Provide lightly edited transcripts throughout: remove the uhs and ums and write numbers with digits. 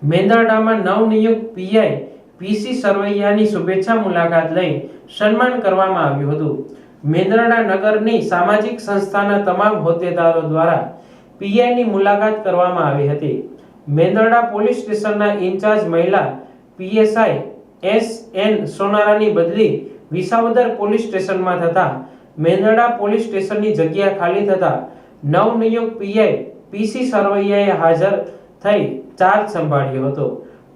મેંદરડામાં નવનિયુક્ત પીઆઈ પીસી સરવૈયાની શુભેચ્છા મુલાકાત લઈ સન્માન કરવામાં આવ્યું હતું. મેંદરડા નગરની સામાજિક સંસ્થાના તમામ હોદ્દેદારો દ્વારા પીઆઈની મુલાકાત કરવામાં આવી હતી. મેંદરડા પોલીસ સ્ટેશનના ઇન્ચાર્જ મહિલા પીએસઆઈ એસ.એન. સોનારાની બદલી વિસાવદર પોલીસ સ્ટેશનમાં થતા મેંદરડા પોલીસ સ્ટેશનની જગ્યા ખાલી થતા નવનિયુક્ત પીઆઈ પીસી સરવૈયાએ હાજર થઈ ચાર્જ સંભાળ્યો હતો.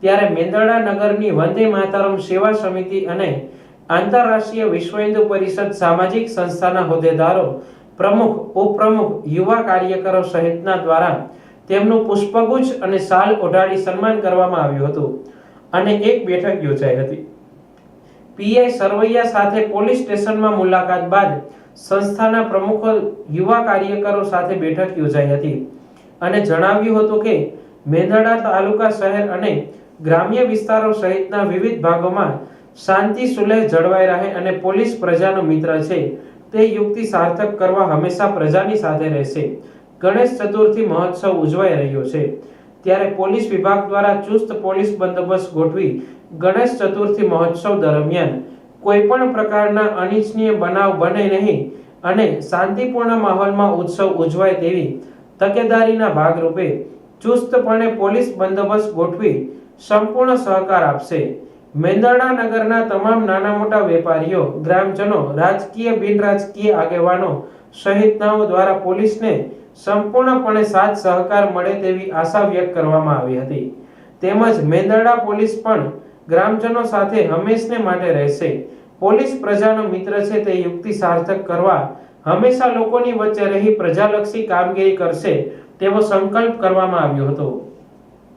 ત્યારે મેંદરડા નગરની વંદે માતરમ સેવા સમિતિ અને આંતરરાષ્ટ્રીય વિશ્વ હિન્દુ પરિષદ સામાજિક સંસ્થાના હોદ્દેદારો, પ્રમુખ, ઉપપ્રમુખ, યુવા કાર્યકરો સહિતના દ્વારા તેમનું પુષ્પગુચ્છ અને શાલ ઓઢાડી સન્માન કરવામાં આવ્યું હતું અને એક બેઠક યોજાઈ હતી. પીઆઈ સરવૈયા સાથે પોલીસ સ્ટેશનમાં મુલાકાત બાદ સંસ્થાના પ્રમુખો, યુવા કાર્યકરો સાથે બેઠક યોજાઈ હતી અને જણાવ્યું હતું કે મેંદરડા તાલુકા, શહેર અને ગ્રામ્ય વિસ્તારો સહિતના વિવિધ ભાગોમાં શાંતિ સુલેહ જળવાઈ રહે અને પોલીસ પ્રજાનો મિત્ર છે તે યુક્તિ સાર્થક કરવા હંમેશા પ્રજાની સાથે રહેશે. ગણેશ ચતુર્થી મહોત્સવ ઉજવાઈ રહ્યો છે ત્યારે પોલીસ વિભાગ દ્વારા ચુસ્ત પોલીસ બંદોબસ્ત ગોઠવી ગણેશ ચતુર્થી મહોત્સવ દરમિયાન કોઈ પણ પ્રકારના અનિચ્છનીય બનાવ બને નહીં અને શાંતિપૂર્ણ માહોલમાં ઉત્સવ ઉજવાય તેવી તકેદારીના ભાગરૂપે ચુસ્તપણે પોલીસ બંદોબસ્ત ગોઠવી સંપૂર્ણ સહકાર આપશે. મેંદરડા નગરના તમામ નાના મોટા વેપારીઓ, ગ્રામજનો, રાજકીય, બિન રાજકીય આગેવાનો સહિતનાઓ દ્વારા પોલીસને સંપૂર્ણપણે સાથ સહકાર મળે તેવી આશા વ્યક્ત કરવામાં આવી હતી. તેમજ મેંદરડા પોલીસ પણ ગ્રામજનો સાથે હંમેશને માટે રહેશે. પોલીસ પ્રજાનો મિત્ર છે તે યુક્તિ સાર્થક કરવા હંમેશા લોકોની વચ્ચે રહી પ્રજાલક્ષી કામગીરી કરશે તેવો સંકલ્પ કરવામાં આવ્યો હતો.